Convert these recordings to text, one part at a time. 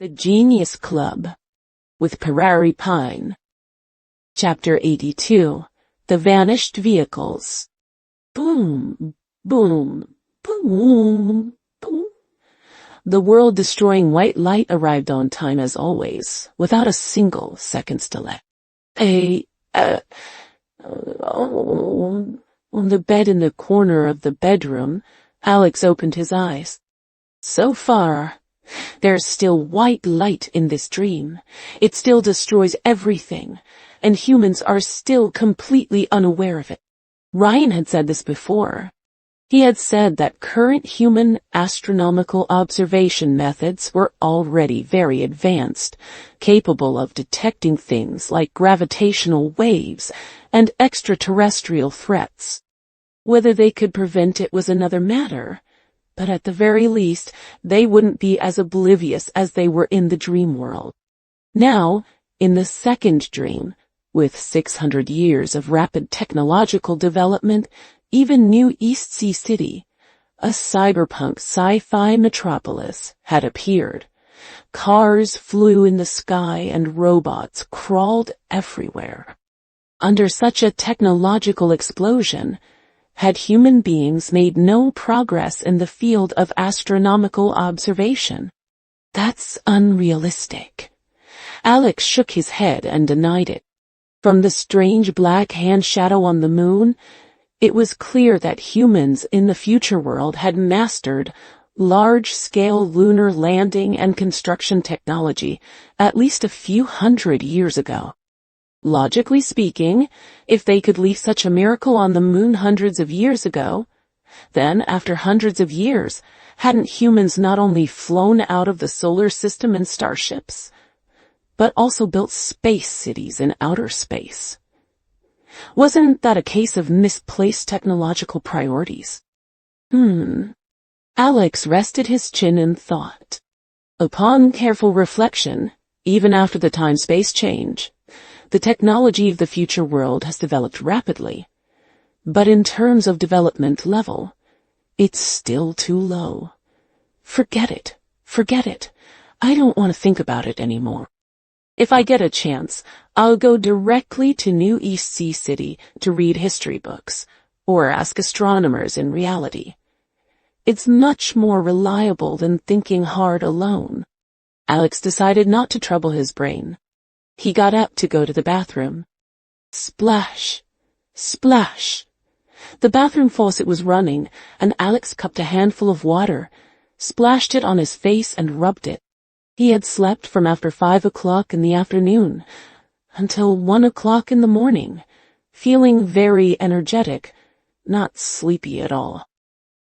The Genius Club with Prairie Pine. Chapter 82. The Vanished Vehicles. Boom, boom, boom, boom. The world-destroying white light arrived on time as always, without a single second's delay. On the bed in the corner of the bedroom, Alex opened his eyes. So far, there's still white light in this dream. It still destroys everything, and humans are still completely unaware of it. Ryan had said this before. He had said that current human astronomical observation methods were already very advanced, capable of detecting things like gravitational waves and extraterrestrial threats. Whether they could prevent it was another matter, but at the very least, they wouldn't be as oblivious as they were in the dream world. Now, in the second dream, with 600 years of rapid technological development, even New East Sea City, a cyberpunk sci-fi metropolis, had appeared. Cars flew in the sky and robots crawled everywhere. Under such a technological explosion, had human beings made no progress in the field of astronomical observation? That's unrealistic. Alex shook his head and denied it. From the strange black hand shadow on the moon, it was clear that humans in the future world had mastered large-scale lunar landing and construction technology at least a few hundred years ago. Logically speaking, if they could leave such a miracle on the moon hundreds of years ago, then after hundreds of years, hadn't humans not only flown out of the solar system in starships, but also built space cities in outer space? Wasn't that a case of misplaced technological priorities? Alex rested his chin in thought. Upon careful reflection, even after the time-space change, the technology of the future world has developed rapidly, but in terms of development level, it's still too low. Forget it. I don't want to think about it anymore. If I get a chance, I'll go directly to New East Sea City to read history books, or ask astronomers in reality. It's much more reliable than thinking hard alone. Alex decided not to trouble his brain. He got up to go to the bathroom. Splash! Splash! The bathroom faucet was running, and Alex cupped a handful of water, splashed it on his face and rubbed it. He had slept from after 5 o'clock in the afternoon until 1 o'clock in the morning, feeling very energetic, not sleepy at all.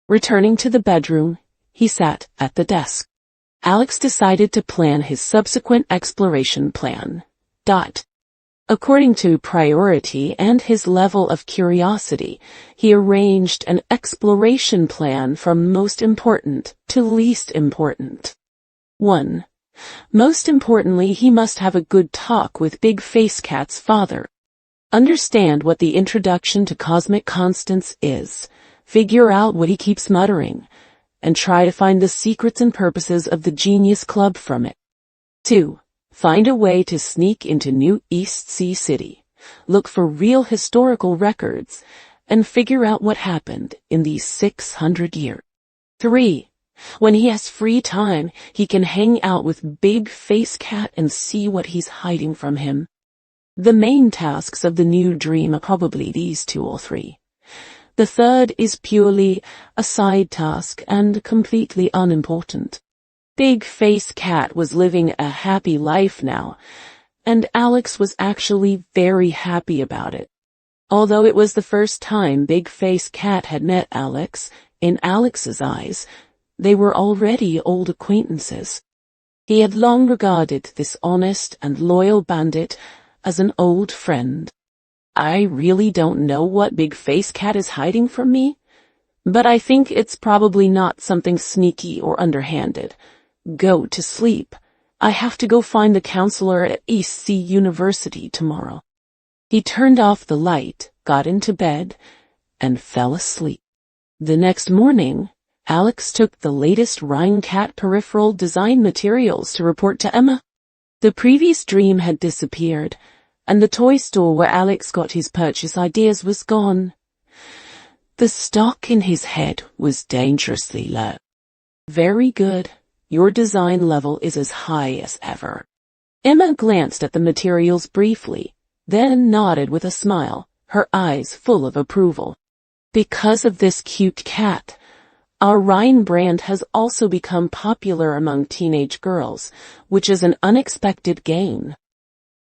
Returning to the bedroom, he sat at the desk. Alex decided to plan his subsequent exploration plan. According to priority and his level of curiosity, he arranged an exploration plan from most important to least important. 1. Most importantly, he must have a good talk with Big Face Cat's father. Understand what the introduction to cosmic constants is, figure out what he keeps muttering, and try to find the secrets and purposes of the Genius Club from it. 2. Find a way to sneak into New East Sea City, look for real historical records, and figure out what happened in these 600 years. 3. When he has free time, he can hang out with Big Face Cat and see what he's hiding from him. The main tasks of the new dream are probably these 2 or 3. The third is purely a side task and completely unimportant. Big Face Cat was living a happy life now, and Alex was actually very happy about it. Although it was the first time Big Face Cat had met Alex, in Alex's eyes, they were already old acquaintances. He had long regarded this honest and loyal bandit as an old friend. I really don't know what Big Face Cat is hiding from me, but I think it's probably not something sneaky or underhanded. Go to sleep. I have to go find the counselor at East Sea University tomorrow. He turned off the light, got into bed, and fell asleep. The next morning, Alex took the latest Rhine Cat peripheral design materials to report to Emma. The previous dream had disappeared, and the toy store where Alex got his purchase ideas was gone. The stock in his head was dangerously low. Very good. Your design level is as high as ever. Emma glanced at the materials briefly, then nodded with a smile, her eyes full of approval. Because of this cute cat, our Rhine brand has also become popular among teenage girls, which is an unexpected gain.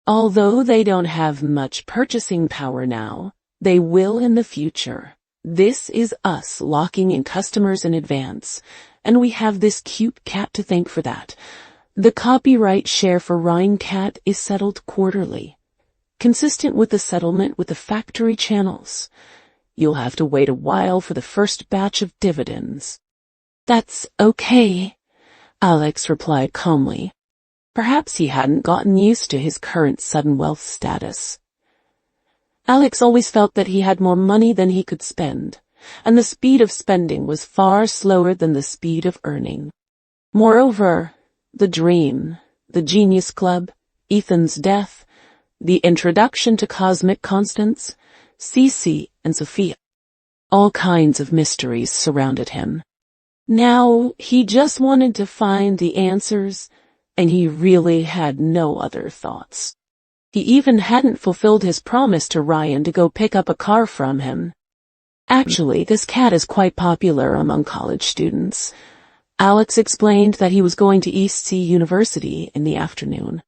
Although they don't have much purchasing power now, they will in the future. This is us locking in customers in advance, and we have this cute cat to thank for that. The copyright share for Rhine Cat is settled quarterly, consistent with the settlement with the factory channels. You'll have to wait a while for the first batch of dividends. That's okay, Alex replied calmly. Perhaps he hadn't gotten used to his current sudden wealth status. Alex always felt that he had more money than he could spend, and the speed of spending was far slower than the speed of earning. Moreover, the dream, the Genius Club, Ethan's death, the introduction to cosmic constants, Cece and Sophia. All kinds of mysteries surrounded him. Now he just wanted to find the answers, and he really had no other thoughts. He even hadn't fulfilled his promise to Ryan to go pick up a car from him. Actually, this cat is quite popular among college students. Alex explained that he was going to East Sea University in the afternoon.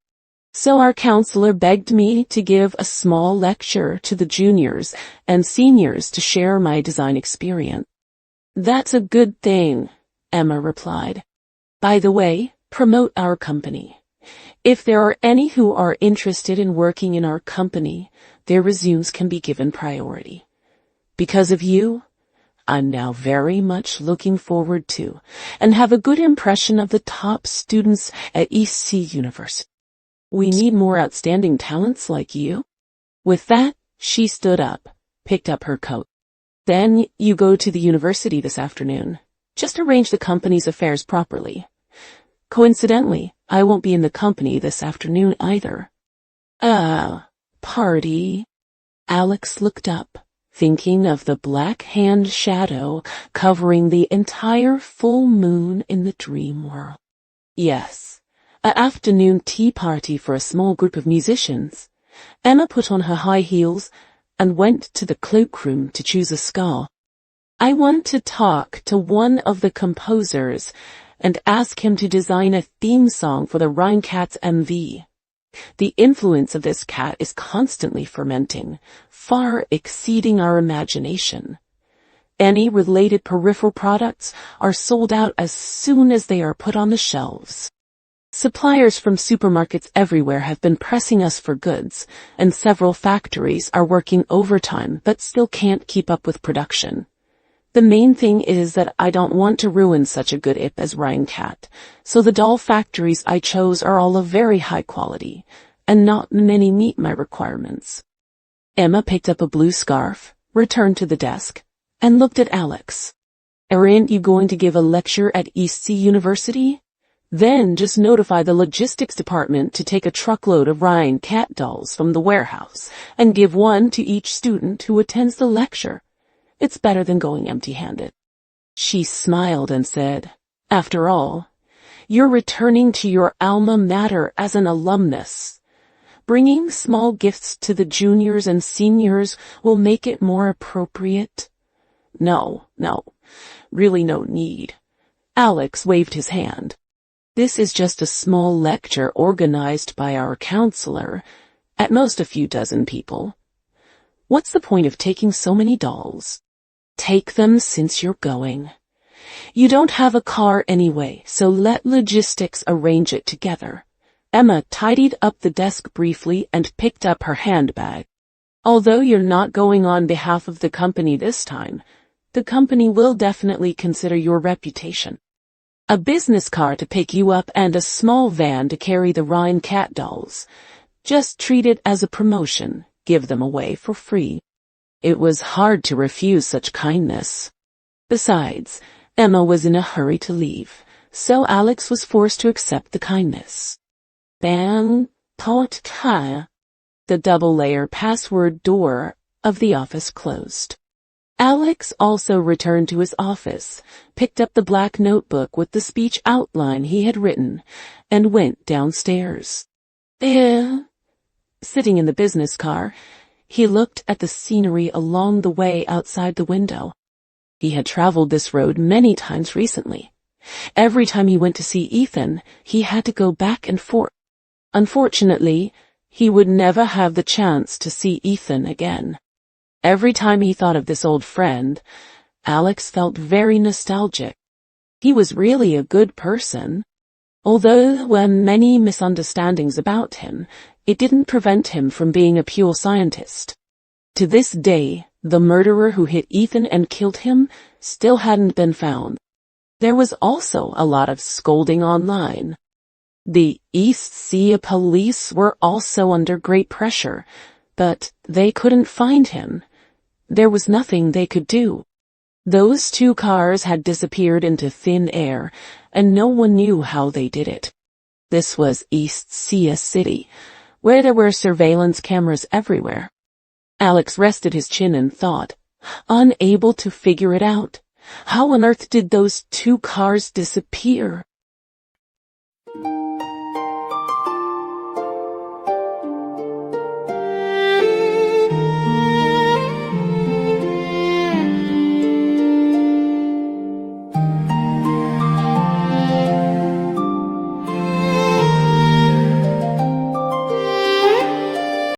So our counselor begged me to give a small lecture to the juniors and seniors to share my design experience. That's a good thing, Emma replied. By the way, promote our company. If there are any who are interested in working in our company, their resumes can be given priority. Because of you, I'm now very much looking forward to and have a good impression of the top students at East Sea University. We need more outstanding talents like you. With that, she stood up, picked up her coat. Then you go to the university this afternoon. Just arrange the company's affairs properly. Coincidentally, I won't be in the company this afternoon either. Party? Alex looked up, thinking of the black hand shadow covering the entire full moon in the dream world. Yes, an afternoon tea party for a small group of musicians. Emma put on her high heels and went to the cloakroom to choose a scar. I want to talk to one of the composers and ask him to design a theme song for the Rhine Cat's MV. The influence of this cat is constantly fermenting, far exceeding our imagination. Any related peripheral products are sold out as soon as they are put on the shelves. Suppliers from supermarkets everywhere have been pressing us for goods, and several factories are working overtime but still can't keep up with production. The main thing is that I don't want to ruin such a good IP as Rhine Cat, so the doll factories I chose are all of very high quality, and not many meet my requirements. Emma picked up a blue scarf, returned to the desk, and looked at Alex. Aren't you going to give a lecture at East Sea University? Then just notify the logistics department to take a truckload of Rhine Cat dolls from the warehouse and give one to each student who attends the lecture. It's better than going empty-handed. She smiled and said, after all, you're returning to your alma mater as an alumnus. Bringing small gifts to the juniors and seniors will make it more appropriate. No, really no need. Alex waved his hand. This is just a small lecture organized by our counselor, at most a few dozen people. What's the point of taking so many dolls? Take them since you're going. You don't have a car anyway, so let logistics arrange it together. Emma tidied up the desk briefly and picked up her handbag. Although you're not going on behalf of the company this time, the company will definitely consider your reputation. A business car to pick you up and a small van to carry the Rhine Cat dolls. Just treat it as a promotion, give them away for free. It was hard to refuse such kindness. Besides, Emma was in a hurry to leave, so Alex was forced to accept the kindness. Bang, tot ka. The double-layer password door of the office closed. Alex also returned to his office, picked up the black notebook with the speech outline he had written, and went downstairs. Sitting in the business car, he looked at the scenery along the way outside the window. He had traveled this road many times recently. Every time he went to see Ethan, he had to go back and forth. Unfortunately, he would never have the chance to see Ethan again. Every time he thought of this old friend, Alex felt very nostalgic. He was really a good person. Although there were many misunderstandings about him, it didn't prevent him from being a pure scientist. To this day, the murderer who hit Ethan and killed him still hadn't been found. There was also a lot of scolding online. The East Sea police were also under great pressure, but they couldn't find him. There was nothing they could do. Those two cars had disappeared into thin air, and no one knew how they did it. This was East Sea City, where there were surveillance cameras everywhere. Alex rested his chin and thought, unable to figure it out. How on earth did those two cars disappear?